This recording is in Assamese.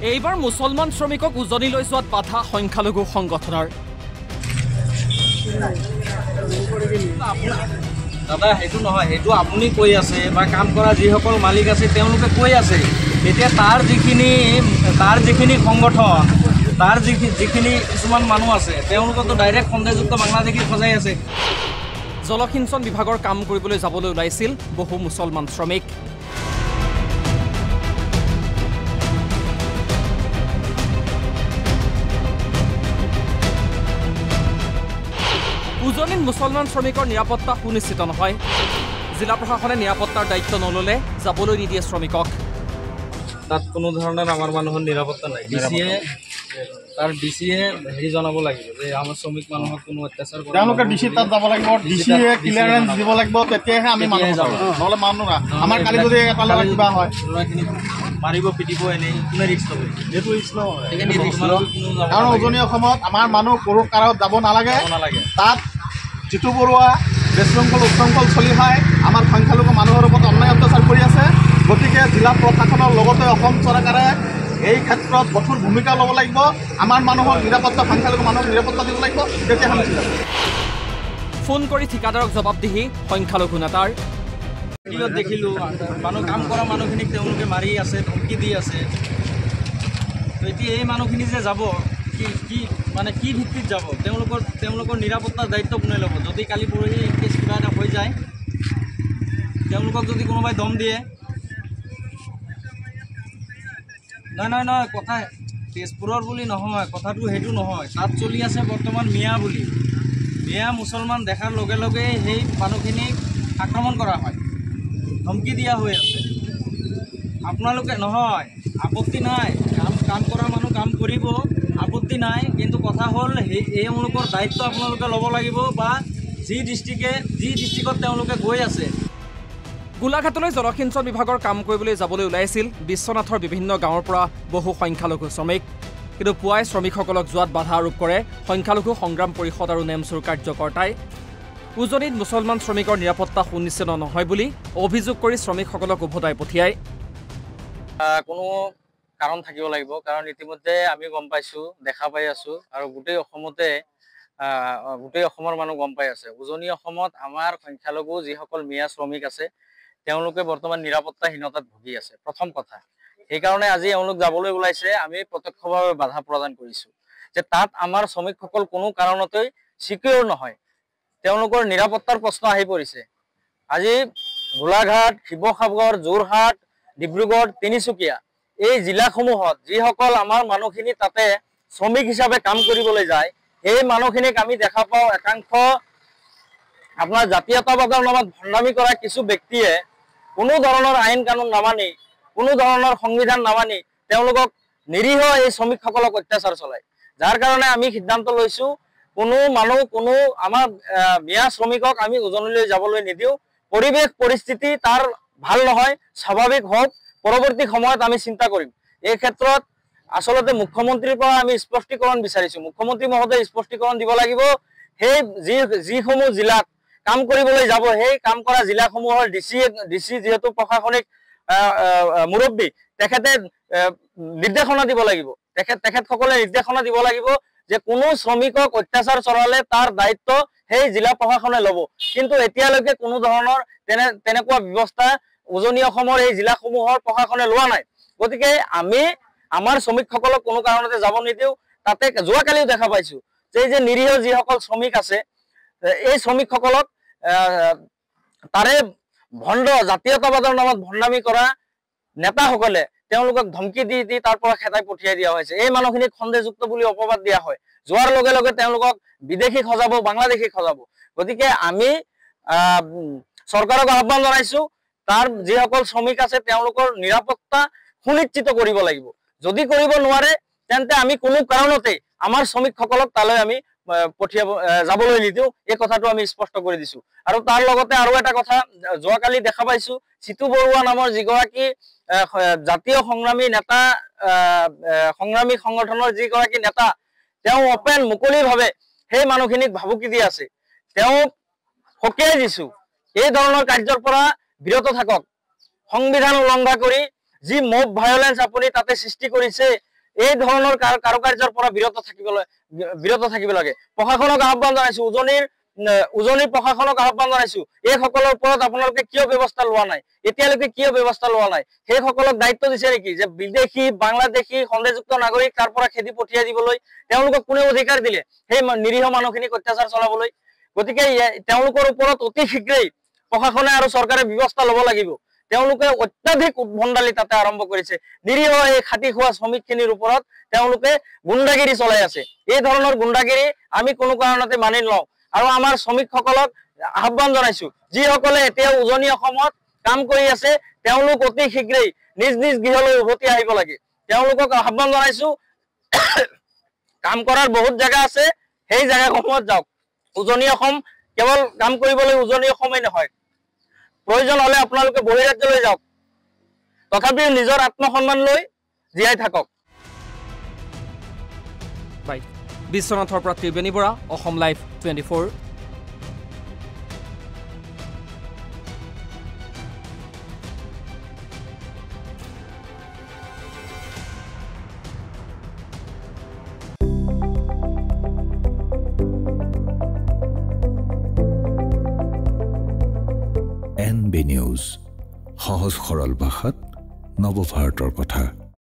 এইবাৰ মুছলমান শ্ৰমিকক উজনি লৈ যোৱাত বাধা সংখ্যালঘু সংগঠনৰ। দাদা সেইটো নহয়, সেইটো আপুনি কৈ আছে বা কাম কৰা যিসকল মালিক আছে তেওঁলোকে কৈ আছে। এতিয়া তাৰ যিখিনি সংগঠন, তাৰ যিখিনি কিছুমান মানুহ আছে তেওঁলোকতো ডাইৰেক্ট সন্দেহযুক্ত বাংলাদেশী সজাই আছে। জলসিঞ্চন বিভাগৰ কাম কৰিবলৈ যাবলৈ ওলাইছিল বহু মুছলমান শ্ৰমিক। উজনিত মুছলমান শ্ৰমিকৰ নিৰাপত্তা সুনিশ্চিত নহয়। জিলা প্ৰশাসনে নিৰাপত্তাৰ দায়িত্ব নল'লে যাবলৈ নিদিয়ে শ্ৰমিকক। তাত কোনো ধৰণৰ আমাৰ মানুহৰ নিৰাপত্তা নাই। ডিচিয়ে হেৰি জনাব লাগিব যে আমাৰ শ্ৰমিক মানুহক কোনো অত্যাচাৰ কৰে, তেওঁলোকে ডিচি তাত যাব লাগিব, ডিচিয়ে ক্লিয়াৰেন্স দিব লাগিব, তেতিয়াহে আমি মানুহ যাব, নহ'লে মানুহ না। আমাৰ কালি যদি এটা ল'ৰা কিবা হয় মাৰিব পিটিব, এনেই কোনে ৰিস্ক ল'ব? সেইটো ৰিস্ক নহয়, কাৰণ উজনি অসমত আমাৰ মানুহ কোনো কাৰণত যাব নালাগে। তাত জিতু বৰুৱা বেশৃংখল উচ্ছৃংখল চলি হয় আমাৰ সংখ্যালঘু মানুহৰ ওপৰত অন্যায় অত্যাচাৰ কৰি আছে। গতিকে জিলা প্ৰশাসনৰ লগতে অসম চৰকাৰে এই ক্ষেত্ৰত কঠোৰ ভূমিকা ল'ব লাগিব। আমাৰ মানুহৰ নিৰাপত্তা, সংখ্যালঘু মানুহক নিৰাপত্তা দিব লাগিব, তেতিয়াহে আমি ফোন কৰি ঠিকাদাৰক জবাবদিহি সংখ্যালঘু নেতাৰ। ভিডিঅ'ত দেখিলোঁ মানুহ কাম কৰা মানুহখিনিক তেওঁলোকে মাৰি আছে, ধমকি দি আছে। এতিয়া এই মানুহখিনি যে যাব, কি ভিত্তিত যাব? তেওঁলোকৰ নিৰাপত্তাৰ দায়িত্ব কোনে ল'ব? যদি কালি পৰহি কেছ কিবা এটা হৈ যায়, তেওঁলোকক যদি কোনোবাই দম দিয়ে, নহয় কথা তেজপুৰৰ বুলি নহয়, কথাটো সেইটো নহয়। তাত চলি আছে বৰ্তমান মিয়া বুলি। মিয়া মুছলমান দেখাৰ লগে লগে সেই মানুহখিনিক আক্ৰমণ কৰা হয়, ধমকি দিয়া হৈ আছে। আপোনালোকে নহয়, আপত্তি নাই, কাম কৰা মানুহ কাম কৰিব, আপত্তি নাই। কিন্তু কথা হ'ল এওঁলোকৰ দায়িত্ব আপোনালোকে ল'ব লাগিব, বা যি ডিষ্ট্ৰিক্টত তেওঁলোকে গৈ আছে। গোলাঘাটলৈ জলসিঞ্চন বিভাগৰ কাম কৰিবলৈ যাবলৈ ওলাইছিল বিশ্বনাথৰ বিভিন্ন গাঁৱৰ পৰা বহু সংখ্যালঘু শ্ৰমিক। কিন্তু পুৱাই শ্ৰমিকসকলক যোৱাত বাধা আৰোপ কৰে সংখ্যালঘু সংগ্ৰাম পৰিষদ আৰু নেমচুৰ কাৰ্যকৰ্তাই। উজনিত মুছলমান শ্ৰমিকৰ নিৰাপত্তা সুনিশ্চিত নহয় বুলি অভিযোগ কৰি শ্ৰমিকসকলক উভতাই পঠিয়ায়। কোনো কাৰণ থাকিব লাগিব, কাৰণ ইতিমধ্যে আমি গম পাইছোঁ, দেখা পাই আছোঁ, আৰু গোটেই অসমৰ মানুহ গম পাই আছে। উজনি অসমত আমাৰ সংখ্যালঘু যিসকল মিয়া শ্ৰমিক আছে তেওঁলোকে বৰ্তমান নিৰাপত্তাহীনতাত ভুগি আছে, প্ৰথম কথা। সেইকাৰণে আজি এওঁলোক যাবলৈ ওলাইছে, আমি প্ৰত্যক্ষভাৱে বাধা প্ৰদান কৰিছোঁ যে তাত আমাৰ শ্ৰমিকসকল কোনো কাৰণতেই চিকিউৰ নহয়। তেওঁলোকৰ নিৰাপত্তাৰ প্ৰশ্ন আহি পৰিছে। আজি গোলাঘাট, শিৱসাগৰ, যোৰহাট, ডিব্ৰুগড়, তিনিচুকীয়া এই জিলাসমূহত যিসকল আমাৰ মানুহখিনি তাতে শ্ৰমিক হিচাপে কাম কৰিবলৈ যায়, সেই মানুহখিনিক আমি দেখা পাওঁ একাংশ আপোনাৰ জাতীয়তাবাদৰ নামত ভণ্ডামি কৰা কিছু ব্যক্তিয়ে কোনো ধৰণৰ আইন কানুন নামানি, কোনো ধৰণৰ সংবিধান নামানি তেওঁলোকক নিৰীহ এই শ্ৰমিকসকলক অত্যাচাৰ চলায়। যাৰ কাৰণে আমি সিদ্ধান্ত লৈছোঁ, কোনো আমাৰ মিয়া শ্ৰমিকক আমি উজনিলৈ যাবলৈ নিদিওঁ। পৰিস্থিতি তাৰ ভাল নহয়, স্বাভাৱিক হওক, পৰৱৰ্তী সময়ত আমি চিন্তা কৰিম। এই ক্ষেত্ৰত আচলতে মুখ্যমন্ত্ৰীৰ পৰা আমি স্পষ্টীকৰণ বিচাৰিছোঁ। মুখ্যমন্ত্ৰী মহোদয়ে স্পষ্টীকৰণ দিব লাগিব। সেই যিসমূহ জিলাত কাম কৰিবলৈ যাব, সেই কাম কৰা জিলাসমূহৰ ডিচি যিহেতু প্ৰশাসনিক মুৰব্বী, তেখেতে নিৰ্দেশনা দিব লাগিব। তেখেতসকলে নিৰ্দেশনা দিব লাগিব যে কোনো শ্ৰমিকক অত্যাচাৰ চলালে তাৰ দায়িত্ব সেই জিলা প্ৰশাসনে ল'ব। কিন্তু এতিয়ালৈকে কোনো ধৰণৰ তেনেকুৱা ব্যৱস্থা উজনি অসমৰ এই জিলাসমূহৰ প্ৰশাসনে লোৱা নাই। গতিকে আমি আমাৰ শ্ৰমিকসকলক কোনো কাৰণতে যাব নিদিওঁ। তাতে যোৱাকালিও দেখা পাইছোঁ যে নিৰীহ যিসকল শ্ৰমিক আছে, এই শ্ৰমিকসকলক তাৰে জাতীয়তাবাদৰ নামত ভণ্ডামি কৰা নেতাসকলে তেওঁলোকক ধমকি দি তাৰ পৰা খেদাই পঠিয়াই দিয়া হৈছে। এই মানুহখিনিক সন্দেহযুক্ত বুলি অপবাদ দিয়া হয়। যোৱাৰ লগে লগে তেওঁলোকক বিদেশী সজাব, বাংলাদেশী সজাব। গতিকে আমি চৰকাৰক আহ্বান জনাইছোঁ, তাৰ যিসকল শ্ৰমিক আছে তেওঁলোকৰ নিৰাপত্তা সুনিশ্চিত কৰিব লাগিব। যদি কৰিব নোৱাৰে তেন্তে আমি কোনো কাৰণতে আমাৰ শ্ৰমিকসকলক তালৈ আমি যাবলৈ নিদিওঁ। এই কথাটো আমি স্পষ্ট কৰি দিছোঁ। আৰু তাৰ লগতে আৰু এটা কথা, যোৱাকালি দেখা পাইছোঁ জিতু বৰুৱা নামৰ যিগৰাকী জাতীয় সংগ্ৰামী নেতা, সংগ্ৰামী সংগঠনৰ যিগৰাকী নেতা, তেওঁ অপেন মুকলিভাৱে সেই মানুহখিনিক ভাবুকি দি আছে। তেওঁ সকীয়াই দিছোঁ, এই ধৰণৰ কাৰ্যৰ পৰা বিৰত থাকক। সংবিধান উলংঘা কৰি যি মব ভায়োলেন্স আপুনি তাতে সৃষ্টি কৰিছে এই ধৰণৰ কাৰুকাৰ্যৰ পৰা বিৰত থাকিব লাগে প্ৰশাসনক আহ্বান জনাইছো উজনিৰ প্ৰশাসনক আহ্বান জনাইছো এই সকলৰ ওপৰত আপোনালোকে কিয় ব্যৱস্থা লোৱা নাই এতিয়ালৈকে কিয় ব্যৱস্থা লোৱা নাই সেই সকলক দায়িত্ব দিছে নেকি যে বিদেশী বাংলাদেশী সন্দেহযুক্ত নাগৰিক তাৰ পৰা খেদি পঠিয়াই দিবলৈ তেওঁলোকক কোনে অধিকাৰ দিলে সেই নিৰীহ মানুহখিনিক অত্যাচাৰ চলাবলৈ গতিকে তেওঁলোকৰ ওপৰত অতি শীঘ্ৰেই প্ৰশাসনে আৰু চৰকাৰে ব্যৱস্থা ল'ব লাগিব তেওঁলোকে অত্যাধিক উদ্ভণ্ডালি তাতে আৰম্ভ কৰিছে নিৰীহ এই খাটি খোৱা শ্ৰমিকখিনিৰ ওপৰত তেওঁলোকে গুণ্ডাগিৰি চলাই আছে এই ধৰণৰ গুণ্ডাগিৰি আমি কোনো কাৰণতে মানি নলওঁ আৰু আমাৰ শ্ৰমিকসকলক আহ্বান জনাইছো যিসকলে এতিয়া উজনি অসমত কাম কৰি আছে তেওঁলোক অতি শীঘ্ৰেই নিজ নিজ গৃহলৈ উভতি আহিব লাগে তেওঁলোকক আহ্বান জনাইছো কাম কৰাৰ বহুত জায়গা আছে সেই জায়গাসমূহত যাওক উজনি অসম কেৱল কাম কৰিবলৈ উজনি অসমেই নহয় প্ৰয়োজন হলে আপোনালোকে বহিৰাজ্যলৈ যাওক তথাপিও নিজৰ আত্মসন্মান লৈ জীয়াই থাকক বিশ্বনাথৰ পৰা Tribeni Bora Assam live 24 NB News, সহজ সৰল ভাষাত নৱভাৰতৰ কথা।